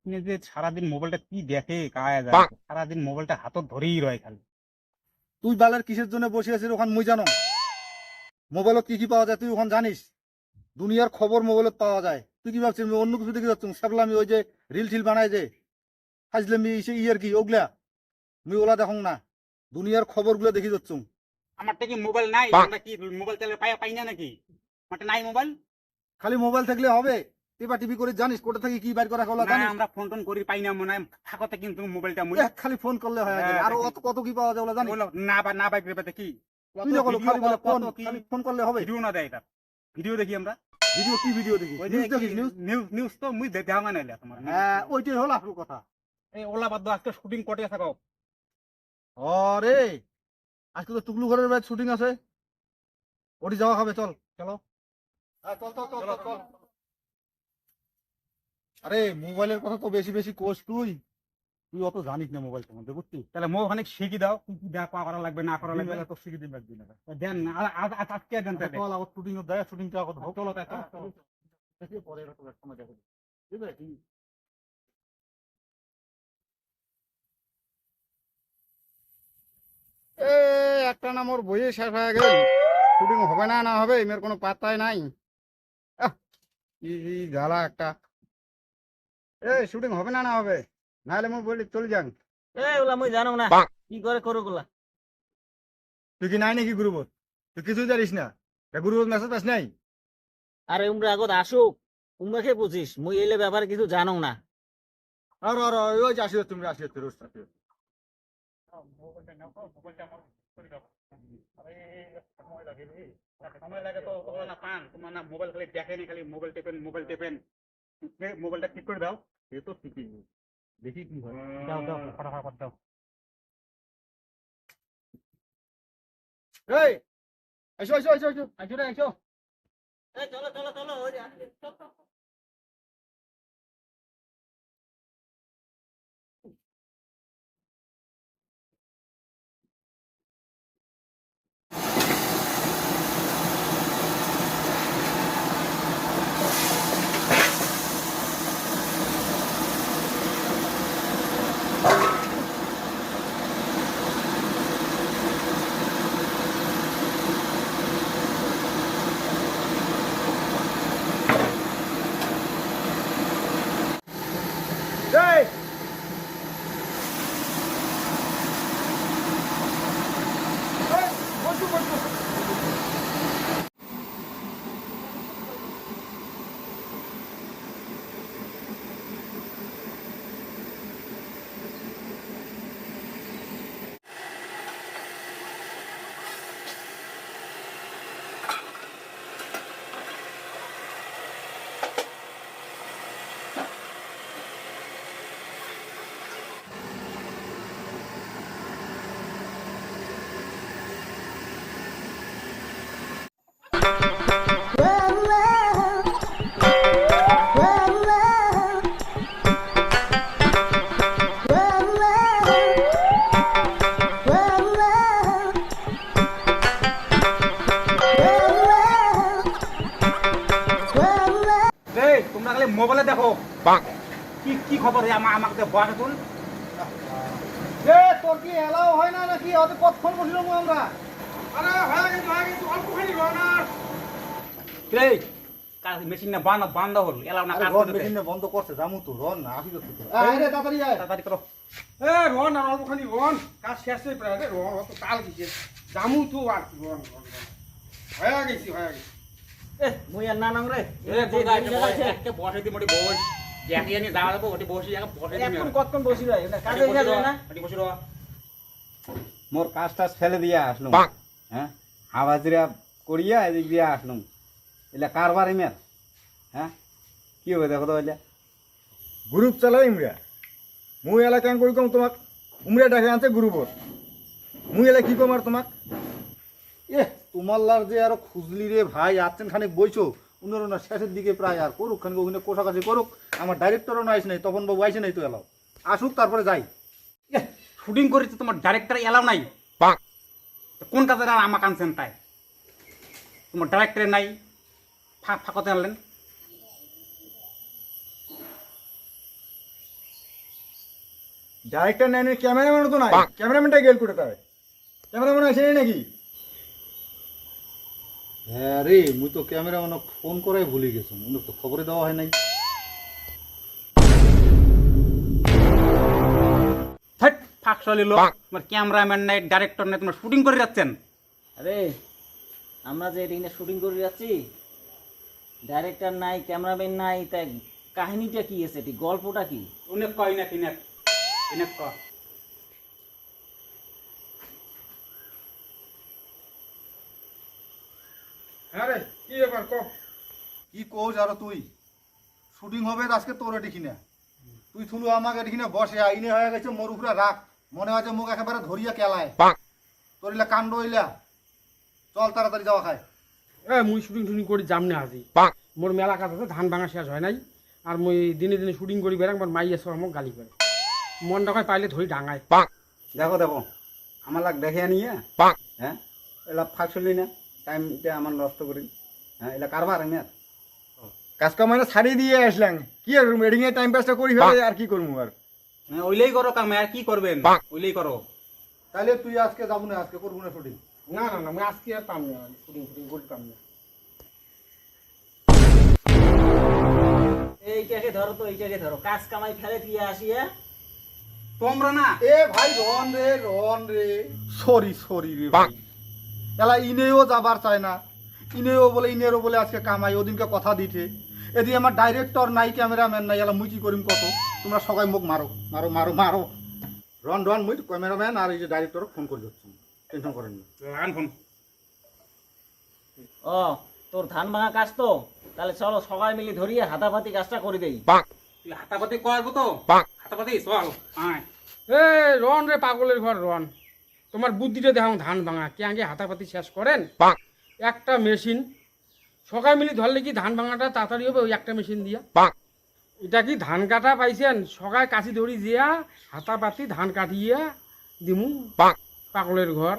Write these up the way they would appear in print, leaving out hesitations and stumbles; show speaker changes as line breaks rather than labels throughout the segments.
আপনি যে সারাদিন মোবাইলটা কি দেখে কায়া যায়, সারাদিন মোবাইলটা হাতত ধরেই রয় খালি।
তুই বালের কিসের জন্য বসে আছিস ওখান মুই জানো? মোবাইলত কি কি পাওয়া যায় তুই ওখান জানিস? দুনিয়ার খবর মোবাইলত পাওয়া যায়। তুই কি ভাবছিস আমি অন্য কিছু দেখে যাচ্ছ? সাবলামি ওই যে রিল টিল বানায় যে ফাজলামি ইয়ার কি ওগুলা মুই ওলা দেখং না। দুনিয়ার খবরগুলো দেখি যাচ্ছ।
আমারটা কি মোবাইল নাই? আমরা কি মোবাইল চালাতে পাই না নাকি? আমারটা নাই মোবাইল।
খালি মোবাইল থাকলে হবে? টিপা টিপি করে জানিস কোথা থেকে কি বাইর করা হলো
না,
জানিস?
আমরা ফোন টোন করি পাই না মনে হয় থাকতে, কিন্তু মোবাইলটা মুই
খালি ফোন করলে হয় আগে। আর অত কত কি পাওয়া যায় ওলা জানিস?
বলো না বা না, বাইক রেপাতে কি
তুই না বলো খালি বলে ফোন,
কি
খালি ফোন করলে হবে?
ভিডিও না দেয় এটা, ভিডিও দেখি আমরা।
ভিডিও কি ভিডিও দেখিস?
ওই
নিউজ দেখিস? নিউজ?
নিউজ তো মুই দেখা না নাইলে তোমার।
হ্যাঁ ওইটাই হলো আসল কথা।
এই ওলা বাদ দাও, আজকে শুটিং কোটে থাকো।
আরে আজকে তো টুকলু ঘরের বাইরে শুটিং আছে, ওটি যাওয়া হবে। চল চলো, চল চল চল চল চল। আরে মোবাইলের কথা তো বেশি বেশি কোস তুই, তুই অত জানিস না মোবাইল সম্বন্ধে বুঝছিস?
তাহলে মো ওখানে শিখি দাও, কি কি দেখা করা লাগবে না করা লাগবে।
তো শিখে দিন একদিন।
দেন আজকে দেন তাহলে।
চল আবার শুটিং দেয়, শুটিংটা আগত হোক। চলো তাই চল। দেখি পরে এরকম এক সময় দেখো, ঠিক আছে? এ একটা না মোর বইয়ে শেষ হয়ে গেল, শুটিং হবে না না হবে এর কোনো পাত্তাই নাই। আহ, কি জ্বালা একটা। শুটিং হবে না না হবে, নাহলে মোর বলি চলে যান।
ওলা মুই জানো না কি করে করো গুলা।
তুই কি নাই নাকি গ্রুপত? তুই কিছুই জানিস না? গ্রুপত মেসেজ পাস নাই?
আরে উমরা আগত আসুক, উমরাকে বুঝিস মুই এলে ব্যাপারে কিছু জানো না।
আর আর আর, ওই যে আসিও তুমি আসিও রোজ আসিও।
সময় লাগে তো তোমরা না পান, তোমরা না মোবাইল খালি দেখেনি, খালি মোবাইল টেপেন মোবাইল টেপেন। মোবাইলটা ঠিক করে দাও।
এ তো ঠিকই, দেখি কি হয়।
দাও দাও, ফটাফট দাও।
এই আইসো আইসো আইসো আইসো আইসো রে আইসো।
চলো চলো চলো ওই যে আসছে, চল, চল, চল।
এই বসু বসু।
এই তোমরা খালি মোবাইলে দেখো কি কি খবর। আমাকে বসে তুল।
তোর কি এলাও হয় না নাকি? অত কতক্ষণ বসলাম আমরা?
আরে হয়ে গেছে অল্প খালি রানার। এই কাজ মেশিন না বান্ধ হল, এলাও না কাজ করতে।
মেশিন বন্ধ করছে, জামু তো রন না আসি যাচ্ছে তো। আয় রে তাড়াতাড়ি আয়।
তাড়াতাড়ি করো।
রন আর অল্প খালি রন, কাজ শেষ হয়ে প্রায় রে রন, অত কাল দিছে জামু তো আর কি রন রন হয়ে গেছি হয়ে গেছি।
মুই আর না নাম রে
একটা বসে দি মোটি বস জানি জানি দাও দেবো ওটি বসে জায়গা বসে দি।
এখন কতক্ষণ বসি ভাই কাজে যায় না।
ওটি বসে রো। মোর কাজ টাজ ফেলে দিয়া আসলুম, হ্যাঁ হাবাজিরা করিয়া এদিক দিয়া আসলুম। এলা কারবার ইমের, হ্যাঁ কি হবে দেখো তো এলা।
গ্রুপ চালাই উমরা, মুই এলা কেন করি কম তোমাক? উমরা ডাকে আনছে গ্রুপত, মুই এলা কি কম আর তোমাক? তোমার লার যে আরো খুঁজলি রে ভাই, আছেন খানিক বইছো উনারও না শেষের দিকে প্রায়। আর করুক খানিক ওখানে কোষাকাছি করুক। আমার ডাইরেক্টরও না আইস নাই, তপন বাবু আইসে নাই তো এলাও। আসুক তারপরে যাই।
শুটিং করি তো তোমার ডাইরেক্টর এলাও নাই। কোন কাজে আমাক আনছেন তাই? তোমার ডাইরেক্টর নাই, ফাঁকতে আনলেন।
ডাইরেক্টর নাই ক্যামেরাম্যানও তো নাই, ক্যামেরাম্যানটা গেল করে তাই ক্যামেরাম্যান আসেনি নাকি? হ্যাঁ রে, মুই তো ক্যামেরাম্যানক ফোন করাই ভুলে গেছি, উনি তো খবরে দেওয়া হয় নাই।
থাক ফাঁকশালি লোক, তোমার ক্যামেরাম্যান নাই, ডাইরেক্টর নাই, তোমার শুটিং করে যাচ্ছেন।
আরে আমরা যে এখানে শুটিং করে যাচ্ছি, ডাইরেক্টর নাই, ক্যামেরাম্যান নাই, তাই কাহিনীটা কি আছে, এটি গল্পটা কি?
অনেক কয় না কিনেক কিনেক ক
হ্যাঁ রে, কি ব্যাপার ক?
কি কোচ আর তুই শুটিং হবে আজকে তোর দেখি না, তুই থুলু আমাকে দেখি না বসে আইনে হয়ে গেছে মোর উপরে রাখ, মনে হয় যে মুখ একেবারে ধরিয়া কেলায় তোর ইলা কাণ্ড হইলা। চল তাড়াতাড়ি যাওয়া খায়।
মুই শুটিং টুটিং করি যাম না আজি, মোর মেলা কাজ আছে, ধান ভাঙা শেষ হয় নাই, আর মুই দিনে দিনে শুটিং করি বেড়াক, আমার মাই এসে আমাকে গালি করে, মন ডাকায় পাইলে ধরি ডাঙায়।
দেখো দেখো আমার লাগ দেখে নিয়ে, হ্যাঁ এলা ফাঁকশালি না, টাইমটা আমার নষ্ট করি, হ্যাঁ এলা কারবার আমি আর
কাজ কাম মানে ছাড়িয়ে দিয়ে আসলাম, কি আর এডিং এর টাইম পাসটা করি ফেলে আর কি করবো আর।
ওইলেই করো কাম, আর কি করবেন, ওইলেই করো।
তাহলে তুই আজকে যাবো না, আজকে করবো না শুটিং।
না না না, মুই আজকে আর পাম না, শুটিং ফুটিং করি পাম না।
এইটাকে ধরো তো, এইটাকে ধরো, কাজ কামাই ফেলে দিয়ে আসিয়া
তোমরা না
এ ভাই রন রে, সরি রে ভাই, এলা ইনেও যাবার চায় না, ইনেও বলে ইনেরও বলে আজকে কামাই, ওদিনকে কথা দিতে, এদিকে আমার ডাইরেক্টর নাই, ক্যামেরাম্যান নাই, এলা মুই কি করিম কত, তোমরা সবাই মুখ মারো মারো মারো মারো। রন মুই ক্যামেরাম্যান আর এই যে ডাইরেক্টর ফোন করে দিচ্ছি, টেনশন করেন না।
লাগান ফোন।
ও তোর ধান ভাঙা কাজ তো, তাহলে চলো সবাই মিলে ধরিয়ে হাতাপাতি কাজটা করে দেই।
হাতাপাতি করবো তো, হাতাপাতি চল আয়।
এ রন রে, পাগলের ঘর রন, তোমার বুদ্ধিটা দেখো, ধান ভাঙা কে আগে হাতাপাতি শেষ করেন, একটা মেশিন সবাই মিলে ধরলে কি ধান ভাঙাটা তাড়াতাড়ি হবে, ওই একটা মেশিন দিয়া। এটা কি ধান কাটা পাইছেন, সবাই কাছি ধরি দিয়া হাতাপাতি ধান কাটিয়ে দিমু, পাগলের ঘর।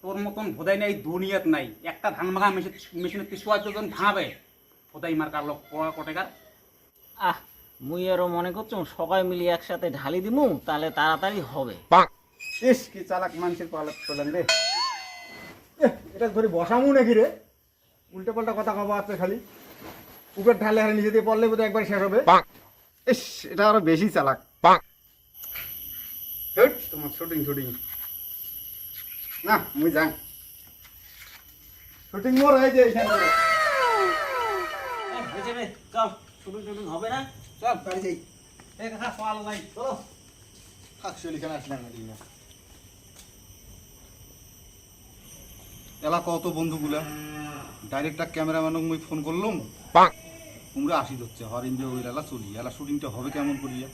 তোর মতন ভোদাই নাই দুনিয়াত নাই, একটা ধান ভাঙা মেশিনে ৩০ জন ভাঙাবে, ভোদাই মার কার লোক কটেকার।
আহ মুই আরো মনে করছো সবাই মিলে একসাথে ঢালি দিমু, তাহলে তাড়াতাড়ি হবে।
ইস কি চালাক মানুষের পালক চলেন রে।
এটা ধরে বসামু নাকি রে, উল্টো পাল্টা কথা কবা আছে খালি, উপর ঢালে হারে নিজে দিয়ে পড়লে বোধহয় একবার শেষ হবে।
ইস এটা আরো বেশি চালাক। হেট, তোমার শুটিং না, মুই যাই
শুটিং মোর হয়েছে এইখানে।
হয়েছে রে, চল শুটিং টুটিং হবে না,
চল বাড়ি যাই। এই কাকা চল ভাই চলো।
ফাঁকশালি খানে আসলাম না, এলা কত বন্ধুগুলা, ডাইরেক্টর ক্যামেরাম্যানক মুই ফোন করলাম, তোমরা আসি হচ্ছে হর ইন্ডিয়া ওই এলা চলি, এলা শুটিংটা হবে কেমন করিয়া।